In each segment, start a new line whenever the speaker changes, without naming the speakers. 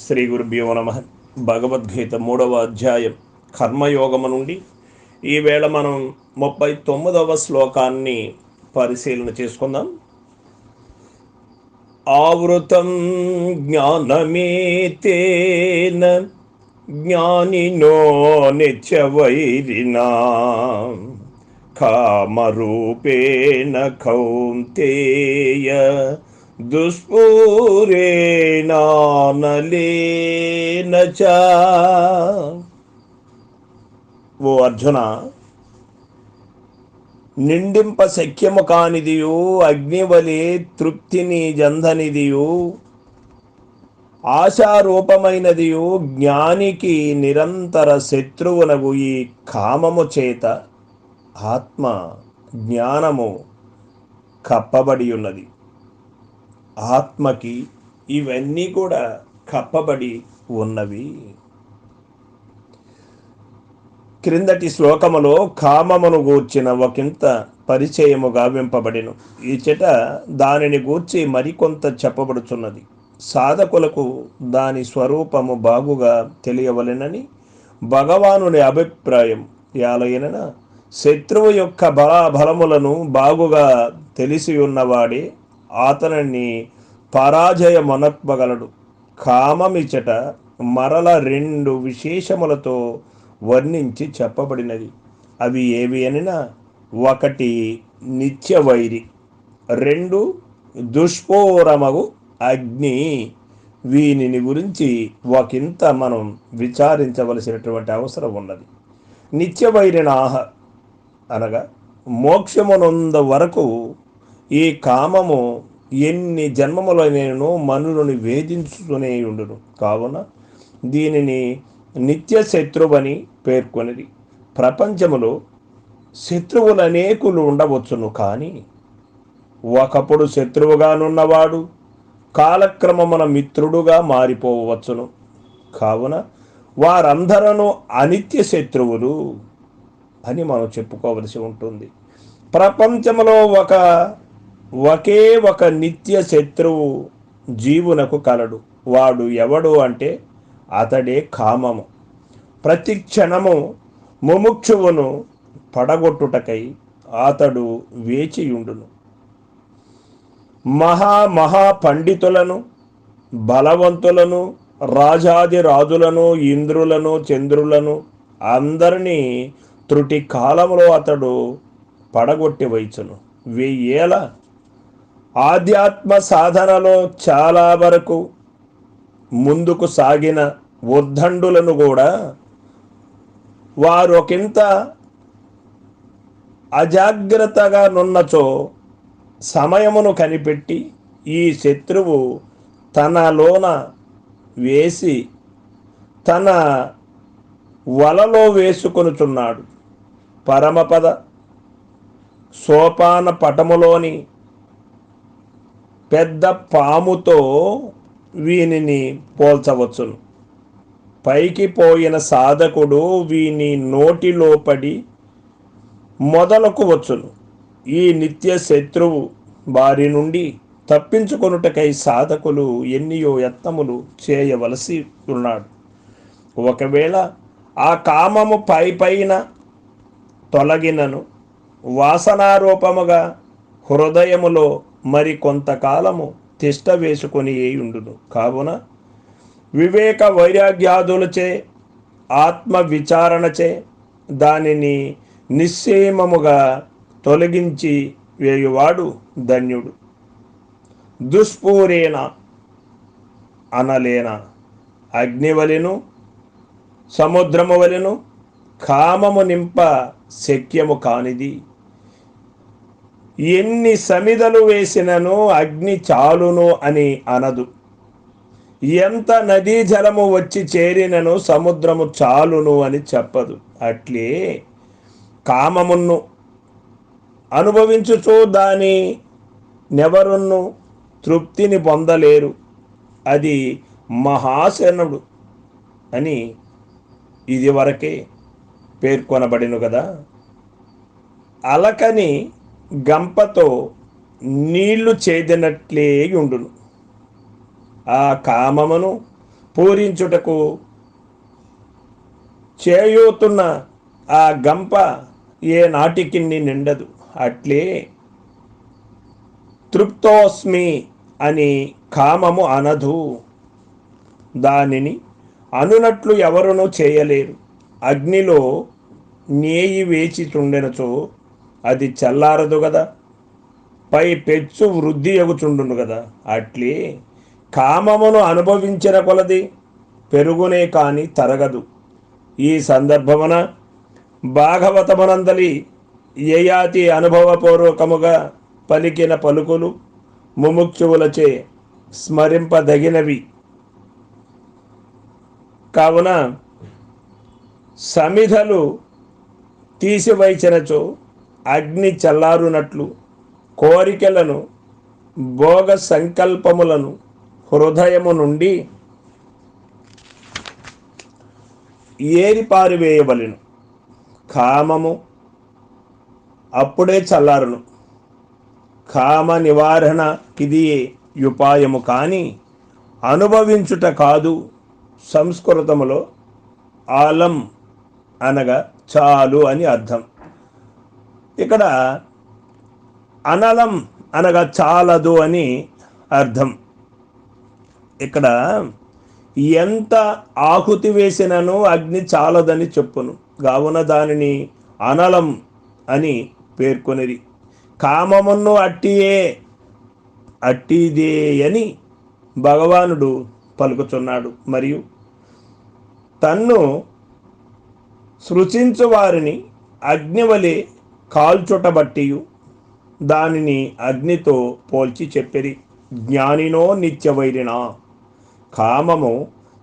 శ్రీ గురుభ్యో నమ. భగవద్గీత 3వ అధ్యాయం కర్మయోగము నుండి ఈవేళ మనం 39వ శ్లోకాన్ని పరిశీలన చేసుకుందాం. ఆవృతం జ్ఞానమేతేన జ్ఞానినో నిత్యవైరిణా కామరూపేణ కౌంతేయ దుష్పూరేణానలేన చ. ఓ అర్జున, నిండింప శక్యము కానిదియు అగ్నివలే తృప్తిని జంధనిదియు ఆశారూపమైనదియు జ్ఞానికి నిరంతర శత్రువునగు ఈ కామము చేత ఆత్మ జ్ఞానము కప్పబడి ఉన్నది. ఆత్మకి ఇవన్నీ కూడా కప్పబడి ఉన్నవి. క్రిందటి శ్లోకములో కామమును గూర్చిన ఒకంత పరిచయము గావింపబడిను. ఈచట దానిని గూర్చి మరికొంత చెప్పబడుచున్నది. సాధకులకు దాని స్వరూపము బాగుగా తెలియవలెనని భగవానుని అభిప్రాయం. యాలయన శత్రువు యొక్క బలాబలములను బాగుగా తెలిసి ఉన్నవాడే అతనిని పరాజయమొనర్పగలడు. కామమిచట మరల 2 విశేషములతో వర్ణించి చెప్పబడినది. అవి ఏవి అనినా, 1 నిత్యవైరి, 2 దుష్పూరమగు అగ్ని. వీనిని గురించి ఒకంత మనం విచారించవలసినటువంటి అవసరం ఉన్నది. నిత్యవైరిణాహ అనగా మోక్షమునంద వరకు ఈ కామము ఎన్ని జన్మములైనను మనులను వేధించుతూనే ఉండును. కావున దీనిని నిత్య శత్రువని పేర్కొనిది. ప్రపంచములో శత్రువులు అనేకులు ఉండవచ్చును, కానీ ఒకప్పుడు శత్రువుగానున్నవాడు కాలక్రమమున మిత్రుడుగా మారిపోవచ్చును. కావున వారందరూ అనిత్య శత్రువులు అని మనం చెప్పుకోవలసి ఉంటుంది. ప్రపంచంలో ఒకే ఒక నిత్య శత్రువు జీవునకు కలడు. వాడు ఎవడు అంటే అతడే కామము. ప్రతి క్షణము ముముక్షువును పడగొట్టుటకై అతడు వేచియుండును. మహా పండితులను, బలవంతులను, రాజాది రాజులను, ఇంద్రులను, చంద్రులను అందరినీ త్రుటి కాలంలో అతడు పడగొట్టి వైచును. 1000 ఏళ్ల ఆధ్యాత్మ సాధనలో చాలా వరకు ముందుకు సాగిన ఉద్దండులను కూడా వారు ఒకంత అజాగ్రత్తగా నున్నచో సమయమును కనిపెట్టి ఈ శత్రువు తనలోన వేసి తన వలలో వేసుకొనుచున్నాడు. పరమపద సోపాన పటములోని పెద్ద పాముతో వీనిని పోల్చవచ్చును. పైకి పోయిన సాధకుడు వీని నోటిలో పడి మొదలకు వచ్చును. ఈ నిత్య శత్రువు బారి నుండి తప్పించుకొనుటకై సాధకులు ఎన్నియో యత్నములు చేయవలసి ఉన్నాడు. ఒకవేళ ఆ కామము పైన తొలగినను వాసనారూపముగా హృదయములో మరి కొంతకాలము తిష్ట వేసుకొని ఉండును. కావున వివేక వైరాగ్యాదులచే ఆత్మ విచారణచే దానిని నిశ్చయముగా తొలగించి వేయువాడు ధన్యుడు. దుష్పూరేణ అనలేన అగ్నివలెను సముద్రము వలెను కామము నింప శక్యము కానిది. ఎన్ని సమిదలు వేసినను అగ్ని చాలును అని అనదు. ఎంత నదీ జలము వచ్చి చేరినను సముద్రము చాలును అని చెప్పదు. అట్లే కామమును అనుభవించుచూ దాని నెవరును తృప్తిని పొందలేరు. అది మహాశనుడు అని ఇదివరకే పేర్కొనబడిను కదా. అలకని గంపతో నీళ్లు చేదినట్లే ఉండును. ఆ కామమును పూరించుటకు చేయూతున్న ఆ గంప ఏ నాటికి నిండదు. అట్లే తృప్తోస్మి అని కామము అనదు. దానిని అనునట్లు ఎవరునూ చేయలేరు. అగ్నిలో నేయి వేచి చుండెనచో అది చల్లారదు కదా, పై పెచ్చు వృద్ధి ఎగుచుండును కదా. అట్లే కామమును అనుభవించిన కొలది పెరుగునే కాని తరగదు. ఈ సందర్భమున భాగవతమునందలి యయాతి అనుభవపూర్వకముగా పలికిన పలుకులు ముముక్షువులచే స్మరింపదగినవి. కావున సమిధలు తీసివైచినచో అగ్ని చల్లారునట్లు కోరికలను భోగ సంకల్పములను హృదయము నుండి ఏరిపారివేయవలెను. కామము అప్పుడే చల్లారును. కామ నివారణ ఇది ఉపాయము కానీ అనుభవించుట కాదు. సంస్కృతములో ఆలం అనగా చాలు అని అర్థం. ఇక్కడ అనలం అనగా చాలదు అని అర్థం. ఇక్కడ ఎంత ఆహుతి వేసినను అగ్ని చాలదని చెప్పును. కావున దానిని అనలం అని పేర్కొనిది. కామమును అట్టిదే అని భగవానుడు పలుకుచున్నాడు. మరియు తన్ను సృజించు వారిని అగ్నివలె కాల్చుటబట్టియు దానిని అగ్నితో పోల్చి చెప్పిరి. జ్ఞానినో నిత్యవైరినా. కామము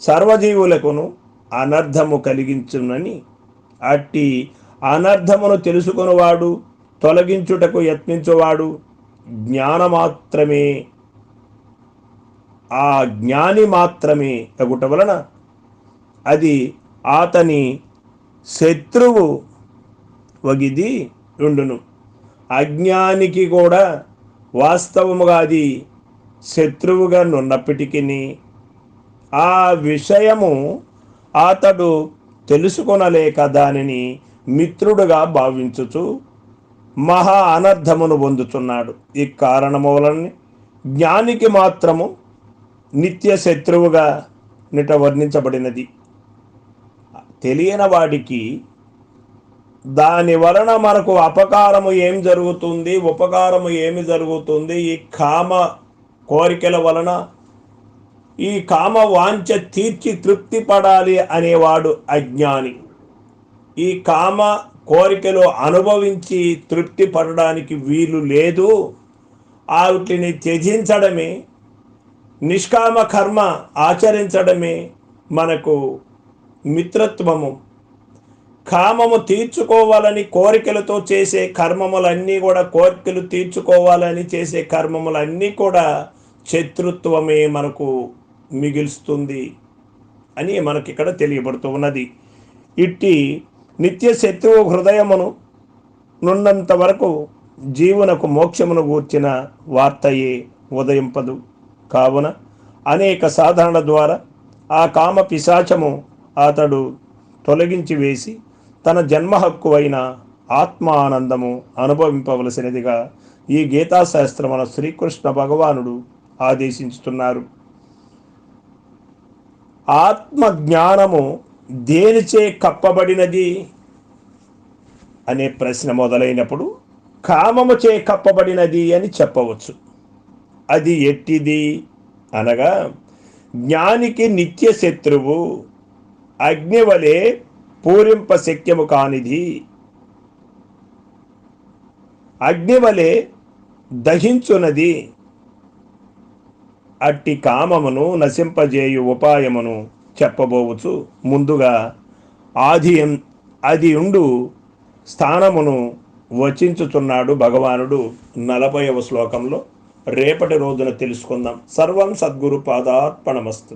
సర్వజీవులకును అనర్థము కలిగించునని, అట్టి అనర్థమును తెలుసుకునివాడు తొలగించుటకు యత్నించువాడు ఆ జ్ఞాని మాత్రమే అగుట వలన అది అతని శత్రువు వగిది ఉండును. అజ్ఞానికి కూడా వాస్తవముగా అది శత్రువుగా నున్నప్పటికీ ఆ విషయము అతడు తెలుసుకొనలేక దానిని మిత్రుడుగా భావించుచు మహా అనర్థమును పొందుతున్నాడు. ఈ కారణము వలన జ్ఞానికి మాత్రము నిత్య శత్రువుగా వర్ణించబడినది. తెలియని వాడికి దాని వలన మనకు అపకారము ఏం జరుగుతుంది, ఉపకారము ఏమి జరుగుతుంది, ఈ కామ కోరికల వలన ఈ కామ వాంఛ తీర్చి తృప్తి పడాలి అనేవాడు అజ్ఞాని. ఈ కామ కోరికలు అనుభవించి తృప్తి పడడానికి వీలు లేదు. వాటిని త్యజించడమే, నిష్కామ కర్మ ఆచరించడమే మనకు మిత్రత్వము. కామము తీర్చుకోవాలని కోరికలతో చేసే కర్మములన్నీ కూడా, కోరికలు తీర్చుకోవాలని చేసే కర్మములన్నీ కూడా శత్రుత్వమే మనకు మిగులుస్తుంది అని మనకి ఇక్కడ తెలియబడుతూ ఉన్నది. ఇట్టి నిత్య శత్రువు హృదయమును నున్నంత వరకు జీవునకు మోక్షమును గూర్చిన వార్తయే ఉదయింపదు. కావున అనేక సాధనల ద్వారా ఆ కామ పిశాచము అతడు తొలగించి వేసి తన జన్మ హక్కు అయిన ఆత్మానందము అనుభవింపవలసినదిగా ఈ గీతాశాస్త్రమున శ్రీకృష్ణ భగవానుడు ఆదేశించుతున్నారు. ఆత్మజ్ఞానము దేనిచే కప్పబడినది అనే ప్రశ్న మొదలైనప్పుడు కామముచే కప్పబడినది అని చెప్పవచ్చు. అది ఎట్టిది అనగా, జ్ఞానికి నిత్య శత్రువు, అగ్నివలే పూరింప శక్యము కానిది, అగ్నివలే దహించునది. అట్టి కామమును నశింపజేయు ఉపాయమును చెప్పబోవచ్చు. ముందుగా అది ఉండు స్థానమును వచించుచున్నాడు భగవానుడు 40వ శ్లోకంలో. రేపటి రోజున తెలుసుకుందాం. సర్వం సద్గురు పాదార్పణమస్తు.